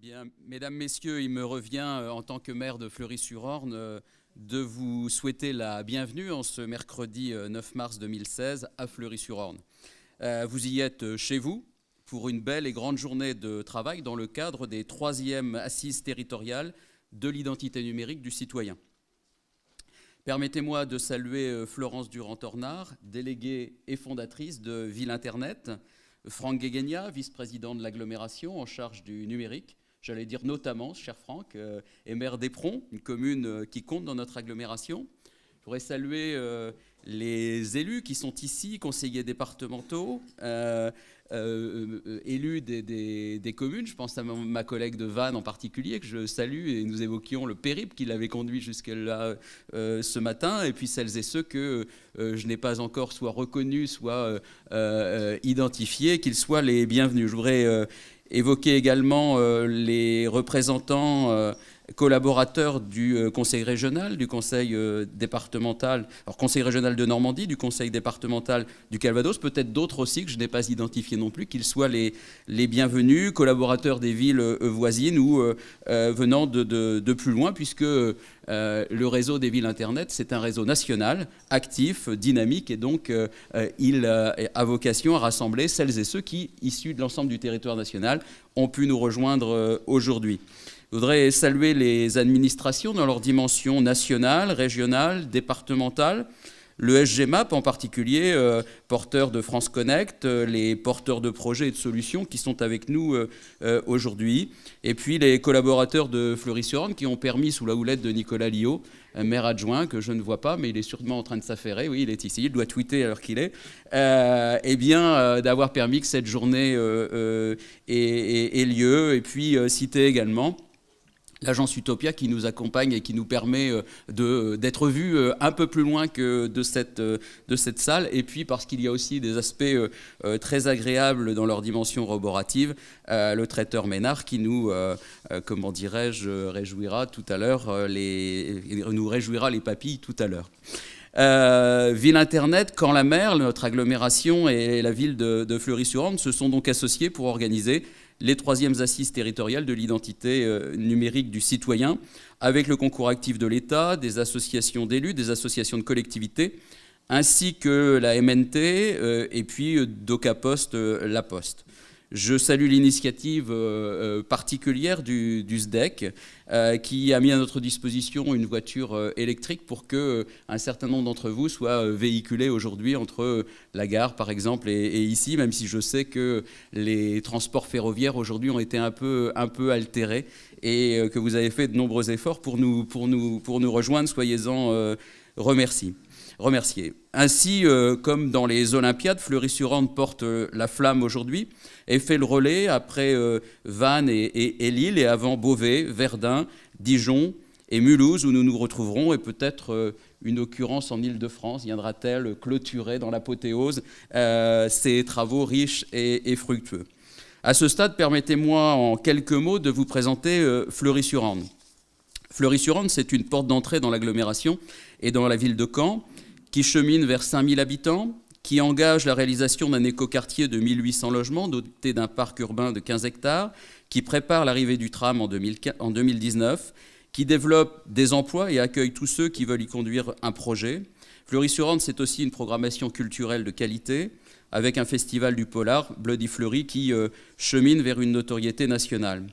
Bien, mesdames, messieurs, il me revient en tant que maire de Fleury-sur-Orne de vous souhaiter la bienvenue en ce mercredi 9 mars 2016 à Fleury-sur-Orne. Vous y êtes chez vous pour une belle et grande journée de travail dans le cadre des 3e assises territoriales de l'identité numérique du citoyen. Permettez-moi de saluer Florence Durand-Tornard, déléguée et fondatrice de Ville Internet, Franck Guéguegna, vice-président de l'agglomération en charge du numérique, j'allais dire notamment, cher Franck, et maire d'Éperon, une commune qui compte dans notre agglomération. Je voudrais saluer les élus qui sont ici, conseillers départementaux, élus des communes. Je pense à ma collègue de Vannes en particulier, que je salue, et nous évoquions le périple qui l'avait conduit jusque-là ce matin, et puis celles et ceux que je n'ai pas encore soit reconnus, soit identifiés, qu'ils soient les bienvenus. Je voudrais évoquer également les représentants collaborateurs du conseil régional, du conseil départemental, alors conseil régional de Normandie, du conseil départemental du Calvados, peut-être d'autres aussi que je n'ai pas identifiés non plus, qu'ils soient les bienvenus, collaborateurs des villes voisines ou venant de plus loin, puisque le réseau des villes Internet, c'est un réseau national, actif, dynamique, et donc il a vocation à rassembler celles et ceux qui, issus de l'ensemble du territoire national, ont pu nous rejoindre aujourd'hui. Je voudrais saluer les administrations dans leur dimension nationale, régionale, départementale, le SGMAP en particulier, porteur de France Connect, les porteurs de projets et de solutions qui sont avec nous aujourd'hui, et puis les collaborateurs de Fleury-sur-Orne qui ont permis, sous la houlette de Nicolas Liot, maire adjoint, que je ne vois pas, mais il est sûrement en train de s'affairer, oui, il est ici, il doit tweeter à l'heure qu'il est, d'avoir permis que cette journée ait lieu, et puis citer également l'agence Utopia qui nous accompagne et qui nous permet d'être vus un peu plus loin que de cette salle, et puis parce qu'il y a aussi des aspects très agréables dans leur dimension roborative, le traiteur Ménard qui nous, comment dirais-je, réjouira tout à l'heure, nous réjouira les papilles tout à l'heure. Ville Internet, Quand la Mer, notre agglomération et la ville de Fleury-sur-Orne se sont donc associés pour organiser les 3e assises territoriales de l'identité numérique du citoyen, avec le concours actif de l'État, des associations d'élus, des associations de collectivités, ainsi que la MNT et puis d'Ocapost, La Poste. Je salue l'initiative particulière du SDEC qui a mis à notre disposition une voiture électrique pour qu'un certain nombre d'entre vous soient véhiculés aujourd'hui entre la gare par exemple et ici, même si je sais que les transports ferroviaires aujourd'hui ont été un peu altérés et que vous avez fait de nombreux efforts pour nous rejoindre. Soyez-en remerciés. Ainsi, comme dans les Olympiades, Fleury-sur-Orne porte la flamme aujourd'hui et fait le relais après Vannes et Lille, et avant Beauvais, Verdun, Dijon et Mulhouse, où nous nous retrouverons, et peut-être une occurrence en Île-de-France viendra-t-elle clôturer dans l'apothéose ces travaux riches et fructueux. À ce stade, permettez-moi en quelques mots de vous présenter Fleury-sur-Orne. Fleury-sur-Orne, c'est une porte d'entrée dans l'agglomération et dans la ville de Caen, qui chemine vers 5000 habitants, qui engage la réalisation d'un écoquartier de 1800 logements doté d'un parc urbain de 15 hectares, qui prépare l'arrivée du tram en 2019, qui développe des emplois et accueille tous ceux qui veulent y conduire un projet. Fleury-sur-Orne, c'est aussi une programmation culturelle de qualité, avec un festival du polar, Bloody Fleury, qui chemine vers une notoriété nationale.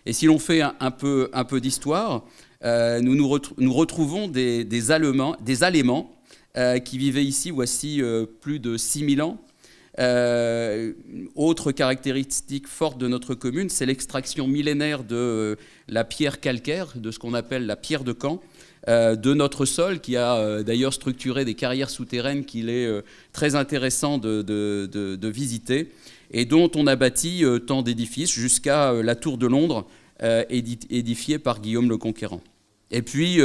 Et si l'on fait un peu d'histoire, nous retrouvons des Alémans qui vivaient ici voici plus de 6000 ans. Autre caractéristique forte de notre commune, c'est l'extraction millénaire de la pierre calcaire, de ce qu'on appelle la pierre de Caen, de notre sol, qui a d'ailleurs structuré des carrières souterraines qu'il est très intéressant de visiter, et dont on a bâti tant d'édifices jusqu'à la tour de Londres, édifiée par Guillaume le Conquérant. Et puis,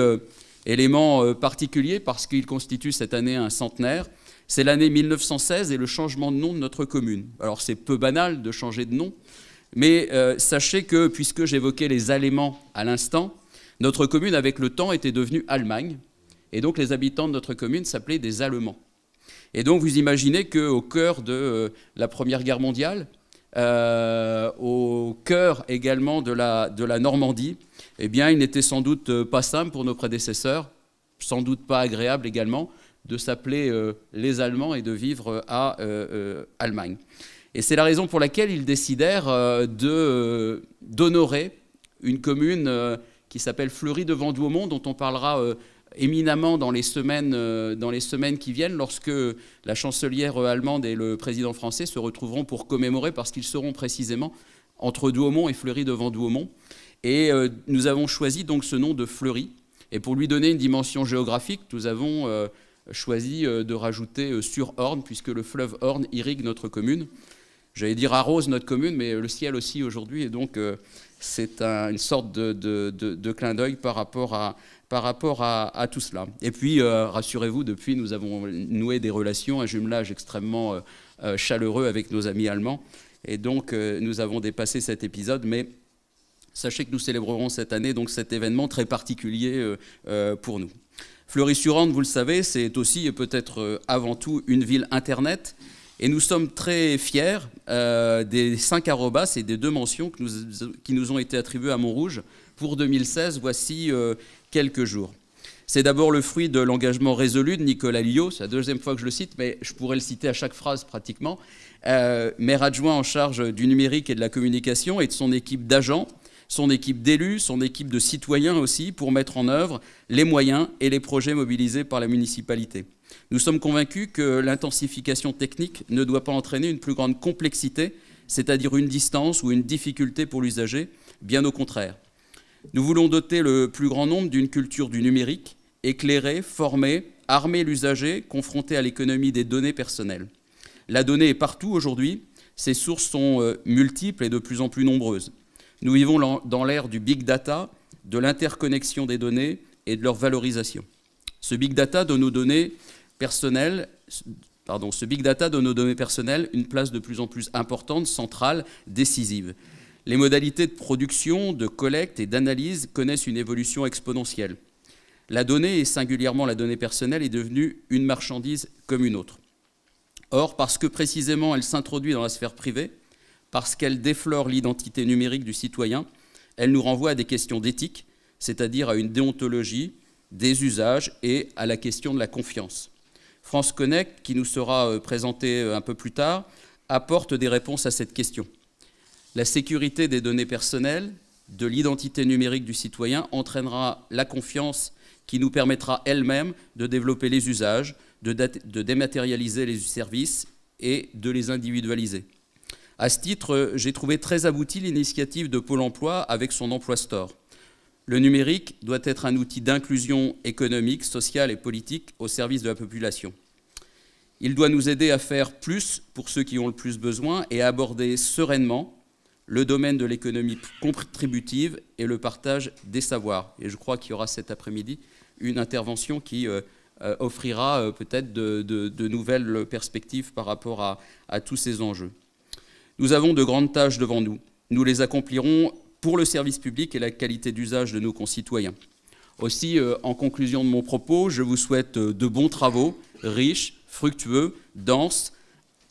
élément particulier, parce qu'il constitue cette année un centenaire, c'est l'année 1916 et le changement de nom de notre commune. Alors c'est peu banal de changer de nom, mais sachez que, puisque j'évoquais les Alémans à l'instant, notre commune avec le temps était devenue Allemagne, et donc les habitants de notre commune s'appelaient des Allemands. Et donc vous imaginez qu'au cœur de la Première Guerre mondiale, au cœur également de la Normandie, eh bien, il n'était sans doute pas simple pour nos prédécesseurs, sans doute pas agréable également, de s'appeler les Allemands et de vivre à Allemagne. Et c'est la raison pour laquelle ils décidèrent d'honorer une commune qui s'appelle Fleury-de-Vendômont, dont on parlera éminemment dans les semaines qui viennent, lorsque la chancelière allemande et le président français se retrouveront pour commémorer, parce qu'ils seront précisément entre Douaumont et Fleury-de-Vendômont. Et nous avons choisi donc ce nom de Fleury. Et pour lui donner une dimension géographique, nous avons choisi de rajouter sur Orne, puisque le fleuve Orne irrigue notre commune. J'allais dire arrose notre commune, mais le ciel aussi aujourd'hui, et donc c'est une sorte de clin d'œil par rapport à tout cela. Et puis, rassurez-vous, depuis, nous avons noué des relations, un jumelage extrêmement chaleureux avec nos amis allemands, et donc nous avons dépassé cet épisode, mais sachez que nous célébrerons cette année donc cet événement très particulier pour nous. Fleury-sur-Orne, vous le savez, c'est aussi et peut-être avant tout une ville Internet. Et nous sommes très fiers des 5 arrobas et des 2 mentions qui nous ont été attribuées à Montrouge pour 2016, voici quelques jours. C'est d'abord le fruit de l'engagement résolu de Nicolas Liot, c'est la 2e fois que je le cite, mais je pourrais le citer à chaque phrase pratiquement, maire adjoint en charge du numérique et de la communication et de son équipe d'agents, son équipe d'élus, son équipe de citoyens aussi, pour mettre en œuvre les moyens et les projets mobilisés par la municipalité. Nous sommes convaincus que l'intensification technique ne doit pas entraîner une plus grande complexité, c'est-à-dire une distance ou une difficulté pour l'usager, bien au contraire. Nous voulons doter le plus grand nombre d'une culture du numérique, éclairer, former, armer l'usager, confronté à l'économie des données personnelles. La donnée est partout aujourd'hui, ses sources sont multiples et de plus en plus nombreuses. Nous vivons dans l'ère du big data, de l'interconnexion des données et de leur valorisation. Ce big data donne aux données personnelles une place de plus en plus importante, centrale, décisive. Les modalités de production, de collecte et d'analyse connaissent une évolution exponentielle. La donnée, et singulièrement la donnée personnelle, est devenue une marchandise comme une autre. Or, parce que précisément elle s'introduit dans la sphère privée, parce qu'elle déflore l'identité numérique du citoyen, elle nous renvoie à des questions d'éthique, c'est-à-dire à une déontologie, des usages et à la question de la confiance. France Connect, qui nous sera présenté un peu plus tard, apporte des réponses à cette question. La sécurité des données personnelles, de l'identité numérique du citoyen entraînera la confiance qui nous permettra elle-même de développer les usages, de dématérialiser les services et de les individualiser. À ce titre, j'ai trouvé très aboutie l'initiative de Pôle emploi avec son Emploi Store. Le numérique doit être un outil d'inclusion économique, sociale et politique au service de la population. Il doit nous aider à faire plus pour ceux qui ont le plus besoin et à aborder sereinement le domaine de l'économie contributive et le partage des savoirs. Et je crois qu'il y aura cet après-midi une intervention qui offrira peut-être de nouvelles perspectives par rapport à tous ces enjeux. Nous avons de grandes tâches devant nous. Nous les accomplirons pour le service public et la qualité d'usage de nos concitoyens. Aussi, en conclusion de mon propos, je vous souhaite de bons travaux, riches, fructueux, denses,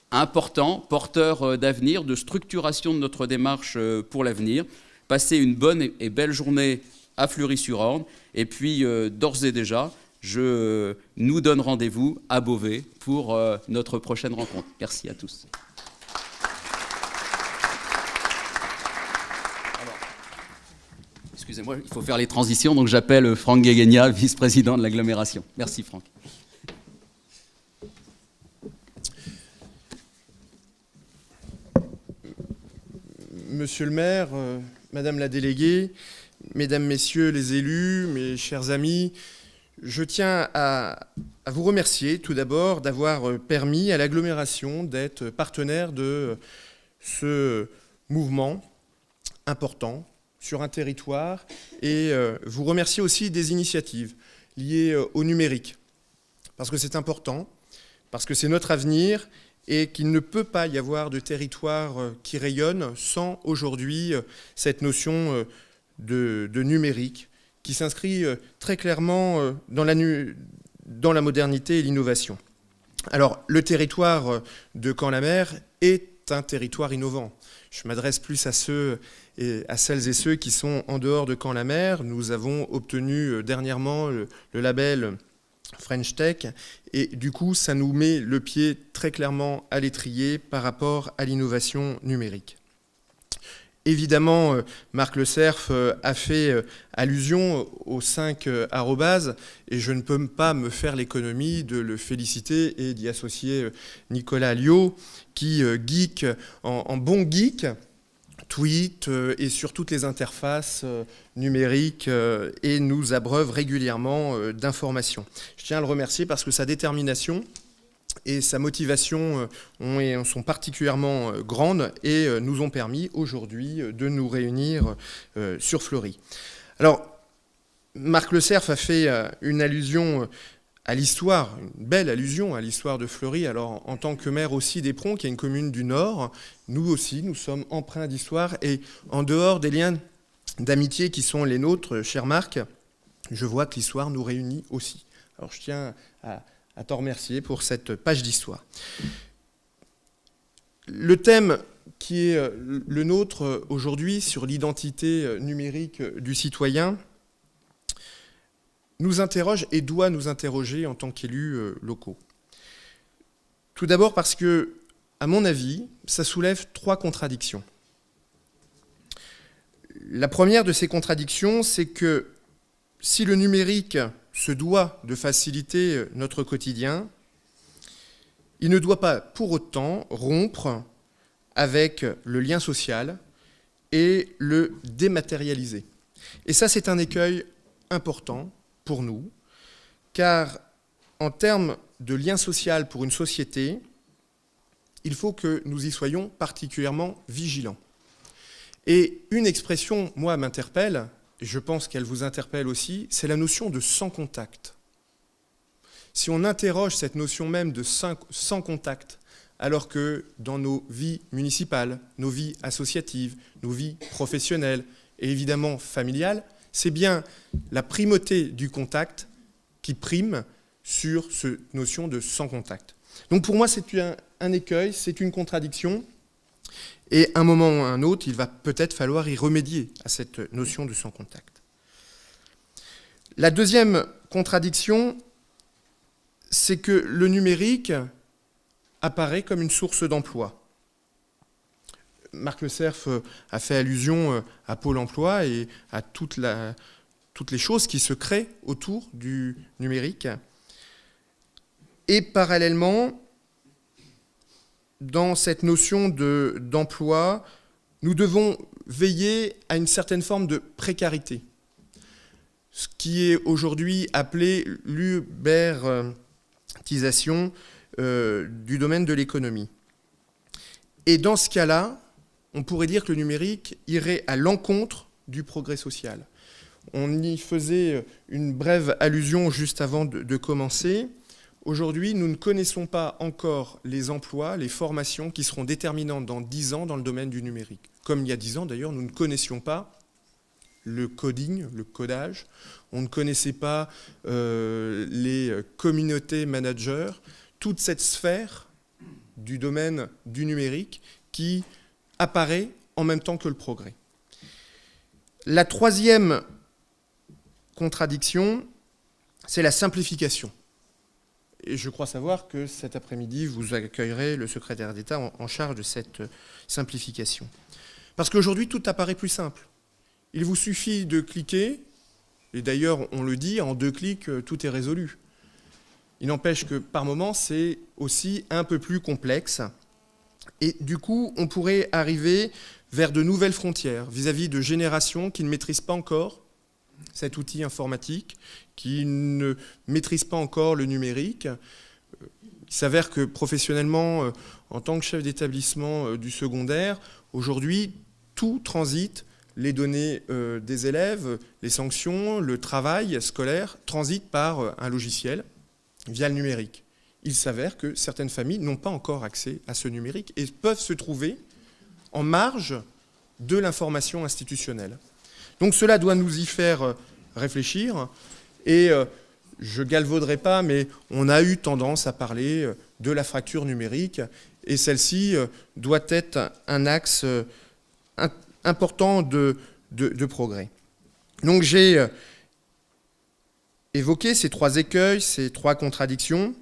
importants, porteurs d'avenir, de structuration de notre démarche pour l'avenir. Passez une bonne et belle journée à Fleury-sur-Orne. Et puis, d'ores et déjà, je nous donne rendez-vous à Beauvais pour notre prochaine rencontre. Merci à tous. Excusez-moi, il faut faire les transitions, donc j'appelle Franck Guéguenia, vice-président de l'agglomération. Merci Franck. Monsieur le maire, madame la déléguée, mesdames, messieurs les élus, mes chers amis, je tiens à vous remercier tout d'abord d'avoir permis à l'agglomération d'être partenaire de ce mouvement important sur un territoire et vous remercier aussi des initiatives liées au numérique, parce que c'est important, parce que c'est notre avenir et qu'il ne peut pas y avoir de territoire qui rayonne sans aujourd'hui cette notion de numérique qui s'inscrit très clairement dans la modernité et l'innovation. Alors, le territoire de Caen-la-Mer est un territoire innovant. Je m'adresse plus à celles et ceux qui sont en dehors de Caen-la-Mer. Nous avons obtenu dernièrement le label French Tech, et du coup, ça nous met le pied très clairement à l'étrier par rapport à l'innovation numérique. Évidemment, Marc Le Cerf a fait allusion aux 5 arrobases, et je ne peux pas me faire l'économie de le féliciter et d'y associer Nicolas Alliot, qui geek en bon geek, tweet et sur toutes les interfaces numériques et nous abreuve régulièrement d'informations. Je tiens à le remercier parce que sa détermination et sa motivation sont particulièrement grandes et nous ont permis aujourd'hui de nous réunir sur Fleury. Alors, Marc Le Cerf a fait une allusion à l'histoire, une belle allusion à l'histoire de Fleury. Alors, en tant que maire aussi d'Éperon, qui est une commune du Nord, nous aussi, nous sommes empreints d'histoire. Et en dehors des liens d'amitié qui sont les nôtres, cher Marc, je vois que l'histoire nous réunit aussi. Alors, je tiens à t'en remercier pour cette page d'histoire. Le thème qui est le nôtre aujourd'hui sur l'identité numérique du citoyen nous interroge et doit nous interroger en tant qu'élus locaux. Tout d'abord parce que, à mon avis, ça soulève 3 contradictions. La première de ces contradictions, c'est que si le numérique se doit de faciliter notre quotidien, il ne doit pas pour autant rompre avec le lien social et le dématérialiser. Et ça, c'est un écueil important pour nous, car en termes de lien social pour une société, il faut que nous y soyons particulièrement vigilants. Et une expression, moi, m'interpelle, et je pense qu'elle vous interpelle aussi, c'est la notion de sans contact. Si on interroge cette notion même de sans contact, alors que dans nos vies municipales, nos vies associatives, nos vies professionnelles et évidemment familiales, c'est bien la primauté du contact qui prime sur cette notion de sans contact. Donc pour moi, c'est un écueil, c'est une contradiction, et à un moment ou à un autre, il va peut-être falloir y remédier à cette notion de sans contact. La deuxième contradiction, c'est que le numérique apparaît comme une source d'emploi. Marc Le Cerf a fait allusion à Pôle emploi et à toutes les choses qui se créent autour du numérique. Et parallèlement, dans cette notion d'emploi, nous devons veiller à une certaine forme de précarité, ce qui est aujourd'hui appelé l'ubérisation du domaine de l'économie. Et dans ce cas-là, on pourrait dire que le numérique irait à l'encontre du progrès social. On y faisait une brève allusion juste avant de commencer. Aujourd'hui, nous ne connaissons pas encore les emplois, les formations qui seront déterminantes dans 10 ans dans le domaine du numérique. Comme il y a 10 ans, d'ailleurs, nous ne connaissions pas le coding, le codage. On ne connaissait pas les communautés managers, toute cette sphère du domaine du numérique qui apparaît en même temps que le progrès. La troisième contradiction, c'est la simplification. Et je crois savoir que cet après-midi, vous accueillerez le secrétaire d'État en charge de cette simplification. Parce qu'aujourd'hui, tout apparaît plus simple. Il vous suffit de cliquer, et d'ailleurs, on le dit, en 2 clics, tout est résolu. Il n'empêche que par moments, c'est aussi un peu plus complexe. Et du coup, on pourrait arriver vers de nouvelles frontières vis-à-vis de générations qui ne maîtrisent pas encore cet outil informatique, qui ne maîtrisent pas encore le numérique. Il s'avère que professionnellement, en tant que chef d'établissement du secondaire, aujourd'hui, tout transite, les données des élèves, les sanctions, le travail scolaire, transitent par un logiciel via le numérique. Il s'avère que certaines familles n'ont pas encore accès à ce numérique et peuvent se trouver en marge de l'information institutionnelle. Donc cela doit nous y faire réfléchir et je galvauderai pas, mais on a eu tendance à parler de la fracture numérique et celle-ci doit être un axe important de progrès. Donc j'ai évoqué ces 3 écueils, ces 3 contradictions.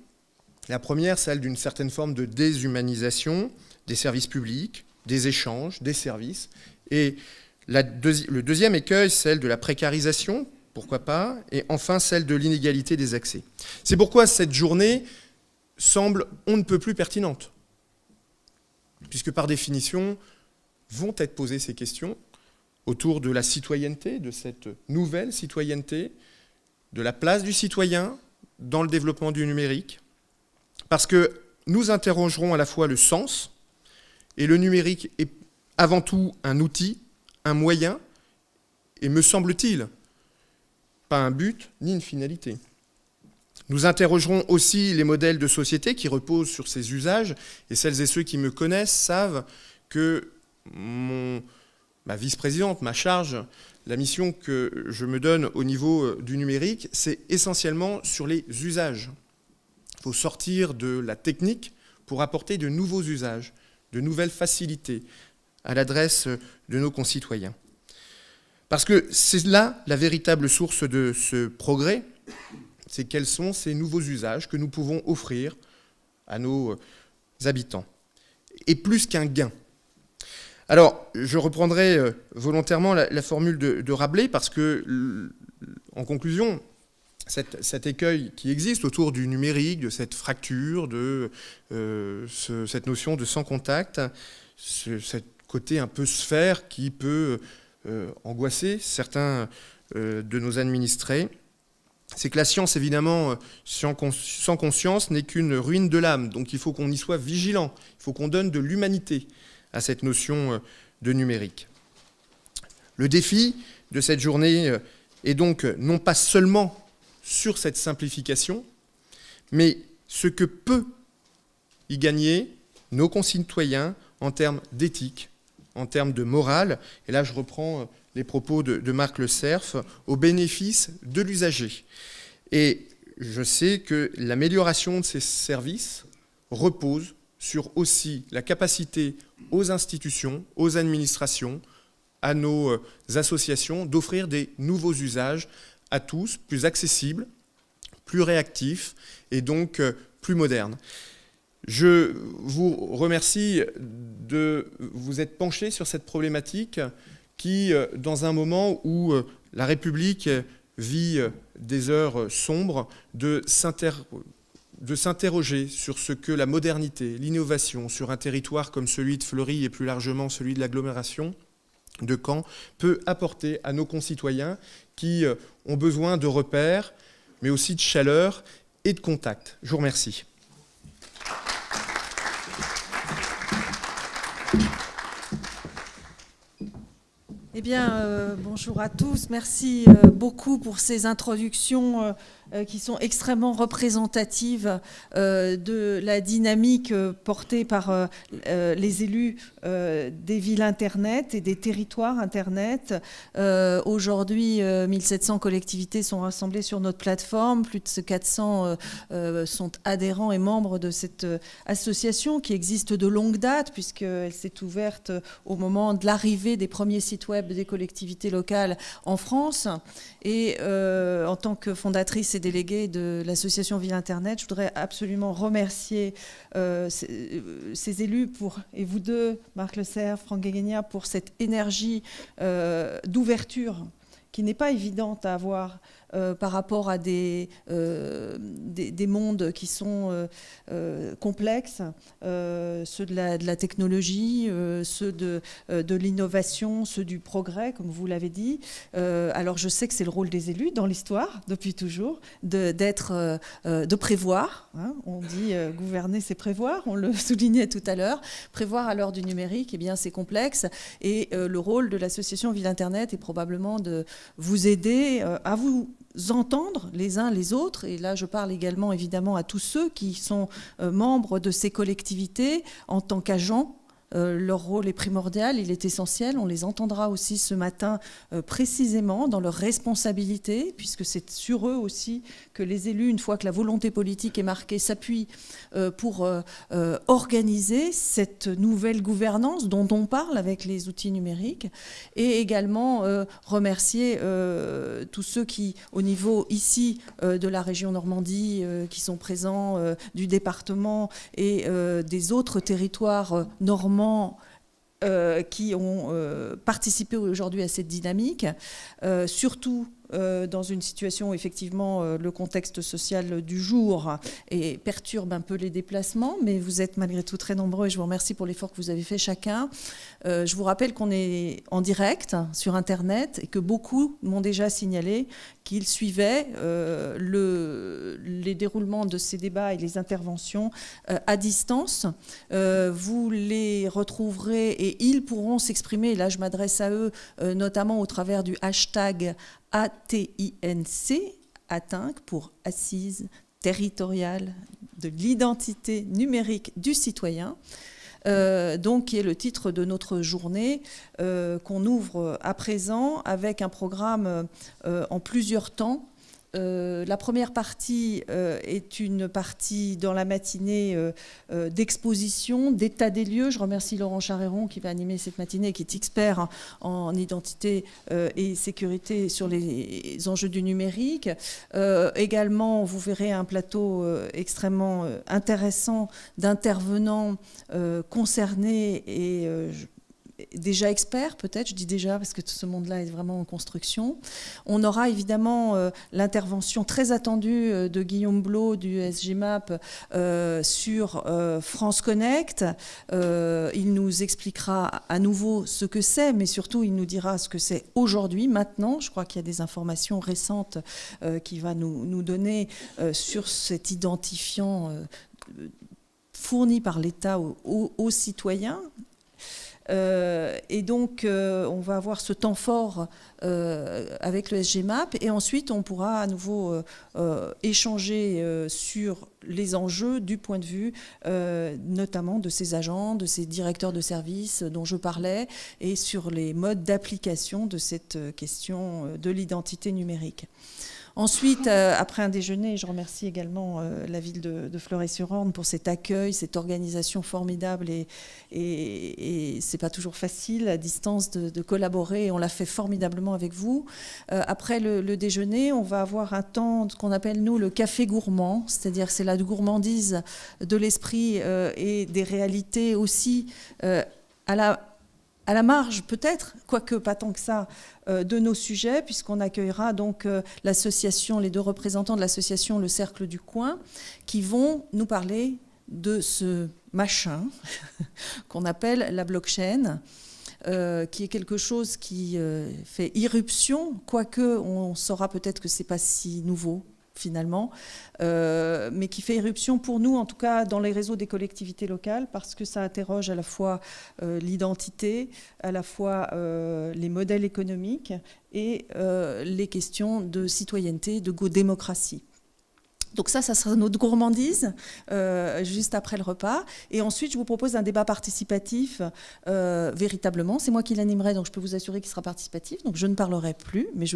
La première, celle d'une certaine forme de déshumanisation des services publics, des échanges, des services. Et le deuxième écueil, celle de la précarisation, pourquoi pas, et enfin celle de l'inégalité des accès. C'est pourquoi cette journée semble on ne peut plus pertinente, puisque par définition, vont être posées ces questions autour de la citoyenneté, de cette nouvelle citoyenneté, de la place du citoyen dans le développement du numérique, parce que nous interrogerons à la fois le sens, et le numérique est avant tout un outil, un moyen, et me semble-t-il, pas un but ni une finalité. Nous interrogerons aussi les modèles de société qui reposent sur ces usages, et celles et ceux qui me connaissent savent que ma vice-présidente, ma charge, la mission que je me donne au niveau du numérique, c'est essentiellement sur les usages. Il faut sortir de la technique pour apporter de nouveaux usages, de nouvelles facilités à l'adresse de nos concitoyens. Parce que c'est là la véritable source de ce progrès, c'est quels sont ces nouveaux usages que nous pouvons offrir à nos habitants. Et plus qu'un gain. Alors, je reprendrai volontairement la formule de Rabelais, parce que, en conclusion, cet écueil qui existe autour du numérique, de cette fracture, de cette notion de sans contact, cet côté un peu sphère qui peut angoisser certains de nos administrés, c'est que la science, évidemment, sans conscience, n'est qu'une ruine de l'âme. Donc il faut qu'on y soit vigilant, il faut qu'on donne de l'humanité à cette notion de numérique. Le défi de cette journée est donc non pas seulement sur cette simplification, mais ce que peut y gagner nos concitoyens en termes d'éthique, en termes de morale. Et là, je reprends les propos de Marc Le Cerf, au bénéfice de l'usager. Et je sais que l'amélioration de ces services repose sur aussi la capacité aux institutions, aux administrations, à nos associations d'offrir des nouveaux usages à tous, plus accessibles, plus réactifs et donc plus modernes. Je vous remercie de vous être penché sur cette problématique qui, dans un moment où la République vit des heures sombres, de s'interroger sur ce que la modernité, l'innovation sur un territoire comme celui de Fleury et plus largement celui de l'agglomération de Caen peut apporter à nos concitoyens qui ont besoin de repères, mais aussi de chaleur et de contact. Je vous remercie. Eh bien, bonjour à tous. Merci beaucoup pour ces introductions qui sont extrêmement représentatives de la dynamique portée par les élus des villes Internet et des territoires Internet. Aujourd'hui, 1700 collectivités sont rassemblées sur notre plateforme. Plus de 400 sont adhérents et membres de cette association qui existe de longue date puisqu'elle s'est ouverte au moment de l'arrivée des premiers sites web des collectivités locales en France. Et en tant que fondatrice et déléguée de l'association Ville Internet, je voudrais absolument remercier ces élus et vous deux, Marc Le Cerf, Franck Guéguenia, pour cette énergie d'ouverture qui n'est pas évidente à avoir par rapport à des mondes qui sont complexes, ceux de la technologie, ceux de l'innovation, ceux du progrès, comme vous l'avez dit. Alors je sais que c'est le rôle des élus dans l'histoire, depuis toujours, de prévoir. Hein. On dit gouverner, c'est prévoir, on le soulignait tout à l'heure. Prévoir à l'heure du numérique, eh bien, c'est complexe. Et le rôle de l'association Ville Internet est probablement de vous aider à vous entendre les uns les autres, et là je parle également évidemment à tous ceux qui sont membres de ces collectivités en tant qu'agents Leur rôle est primordial, il est essentiel. On les entendra aussi ce matin précisément dans leurs responsabilités, puisque c'est sur eux aussi que les élus, une fois que la volonté politique est marquée, s'appuient pour organiser cette nouvelle gouvernance dont on parle avec les outils numériques, et également remercier tous ceux qui, au niveau ici de la région Normandie, qui sont présents, du département et des autres territoires normands qui ont participé aujourd'hui à cette dynamique, surtout dans une situation où effectivement le contexte social du jour perturbe un peu les déplacements, mais vous êtes malgré tout très nombreux et je vous remercie pour l'effort que vous avez fait chacun. Je vous rappelle qu'on est en direct sur Internet et que beaucoup m'ont déjà signalé qu'ils suivaient les déroulements de ces débats et les interventions à distance. Vous les retrouverez et ils pourront s'exprimer, et là je m'adresse à eux, notamment au travers du hashtag ATINC, ATINC pour Assise territoriale de l'identité numérique du citoyen, donc qui est le titre de notre journée qu'on ouvre à présent avec un programme en plusieurs temps. La première partie est une partie dans la matinée d'exposition, d'état des lieux. Je remercie Laurent Charéron qui va animer cette matinée, qui est expert en identité et sécurité sur les enjeux du numérique. Également, vous verrez un plateau extrêmement intéressant d'intervenants concernés et déjà experts, peut-être, je dis déjà parce que tout ce monde-là est vraiment en construction. On aura évidemment l'intervention très attendue de Guillaume Blot du SGMAP sur France Connect. Il nous expliquera à nouveau ce que c'est, mais surtout il nous dira ce que c'est aujourd'hui, maintenant. Je crois qu'il y a des informations récentes qu'il va nous donner sur cet identifiant fourni par l'État aux citoyens. Et donc, on va avoir ce temps fort avec le SGMAP et ensuite, on pourra à nouveau échanger sur les enjeux du point de vue notamment de ces agents, de ces directeurs de services dont je parlais et sur les modes d'application de cette question de l'identité numérique. Ensuite, après un déjeuner, je remercie également la ville de Fleury-sur-Orne pour cet accueil, cette organisation formidable et c'est pas toujours facile à distance de collaborer et on l'a fait formidablement avec vous. Après le déjeuner, on va avoir un temps qu'on appelle nous le café gourmand, c'est-à-dire c'est la gourmandise de l'esprit et des réalités aussi à la marge peut-être, quoique pas tant que ça, de nos sujets, puisqu'on accueillera donc l'association, les deux représentants de l'association Le Cercle du Coin, qui vont nous parler de ce machin qu'on appelle la blockchain, qui est quelque chose qui fait irruption, quoique on saura peut-être que c'est pas si nouveau finalement, mais qui fait irruption pour nous, en tout cas dans les réseaux des collectivités locales, parce que ça interroge à la fois l'identité, à la fois les modèles économiques et les questions de citoyenneté, de démocratie. Donc ça sera notre gourmandise juste après le repas. Et ensuite, je vous propose un débat participatif véritablement. C'est moi qui l'animerai, donc je peux vous assurer qu'il sera participatif. Donc je ne parlerai plus, mais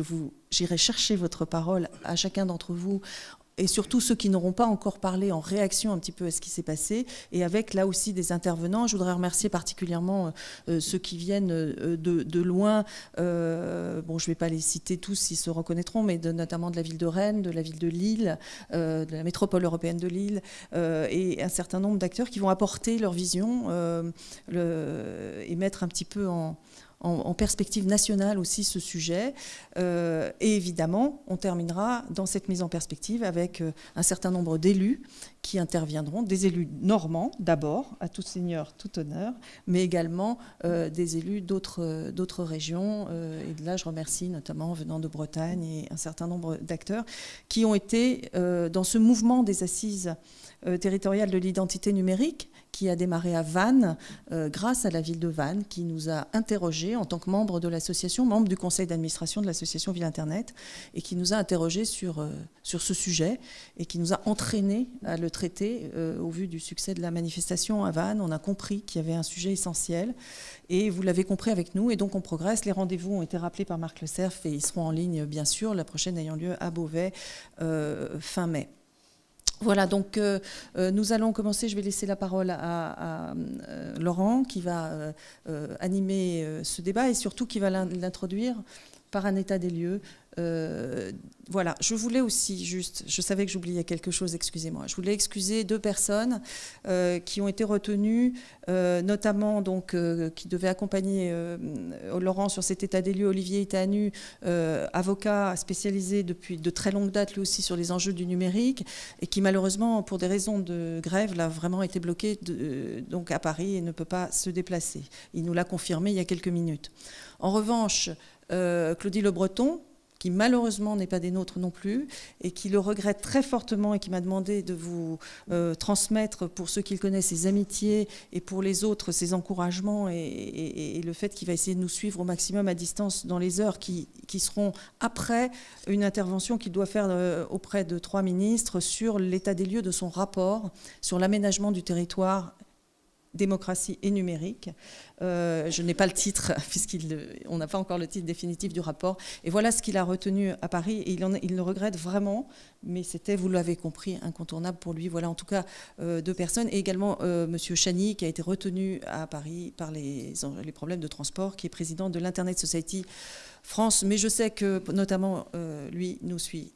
j'irai chercher votre parole à chacun d'entre vous et surtout ceux qui n'auront pas encore parlé en réaction un petit peu à ce qui s'est passé, et avec là aussi des intervenants. Je voudrais remercier particulièrement ceux qui viennent de loin. Bon, je ne vais pas les citer tous, ils se reconnaîtront, mais notamment de la ville de Rennes, de la ville de Lille, de la métropole européenne de Lille, et un certain nombre d'acteurs qui vont apporter leur vision et mettre un petit peu en perspective nationale aussi ce sujet. Et évidemment, on terminera dans cette mise en perspective avec un certain nombre d'élus qui interviendront, des élus normands d'abord, à tout seigneur, tout honneur, mais également des élus d'autres régions. Et là, je remercie notamment venant de Bretagne et un certain nombre d'acteurs qui ont été dans ce mouvement des assises territoriales de l'identité numérique qui a démarré à Vannes grâce à la ville de Vannes qui nous a interrogés engagé en tant que membre de l'association, membre du conseil d'administration de l'association Ville Internet, et qui nous a interrogés sur ce sujet et qui nous a entraînés à le traiter au vu du succès de la manifestation à Vannes. On a compris qu'il y avait un sujet essentiel et vous l'avez compris avec nous, et donc on progresse. Les rendez-vous ont été rappelés par Marc Le Cerf et ils seront en ligne bien sûr, la prochaine ayant lieu à Beauvais fin mai. Voilà, donc nous allons commencer. Je vais laisser la parole à Laurent qui va animer ce débat et surtout qui va l'introduire par un état des lieux. Voilà, je voulais aussi juste, je savais que j'oubliais quelque chose, excusez-moi. Je voulais excuser 2 personnes qui ont été retenues, notamment donc qui devaient accompagner Laurent sur cet état des lieux. Olivier Itanu, avocat spécialisé depuis de très longue date, lui aussi sur les enjeux du numérique, et qui malheureusement, pour des raisons de grève, là vraiment été bloqué donc à Paris et ne peut pas se déplacer. Il nous l'a confirmé il y a quelques minutes. En revanche, Claudie Le Breton, qui malheureusement n'est pas des nôtres non plus, et qui le regrette très fortement et qui m'a demandé de vous transmettre, pour ceux qui le connaissent, ses amitiés, et pour les autres, ses encouragements, et le fait qu'il va essayer de nous suivre au maximum à distance dans les heures qui seront après une intervention qu'il doit faire auprès de 3 ministres sur l'état des lieux de son rapport sur l'aménagement du territoire, démocratie et numérique. Je n'ai pas le titre, puisqu'on n'a pas encore le titre définitif du rapport. Et voilà ce qu'il a retenu à Paris. Et il le regrette vraiment, mais c'était, vous l'avez compris, incontournable pour lui. Voilà en tout cas 2 personnes. Et également Monsieur Chani, qui a été retenu à Paris par les problèmes de transport, qui est président de l'Internet Society France. Mais je sais que notamment lui nous suit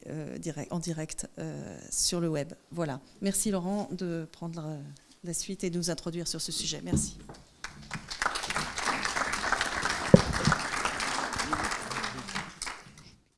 en direct sur le web. Voilà. Merci Laurent de prendre la suite et de nous introduire sur ce sujet. Merci.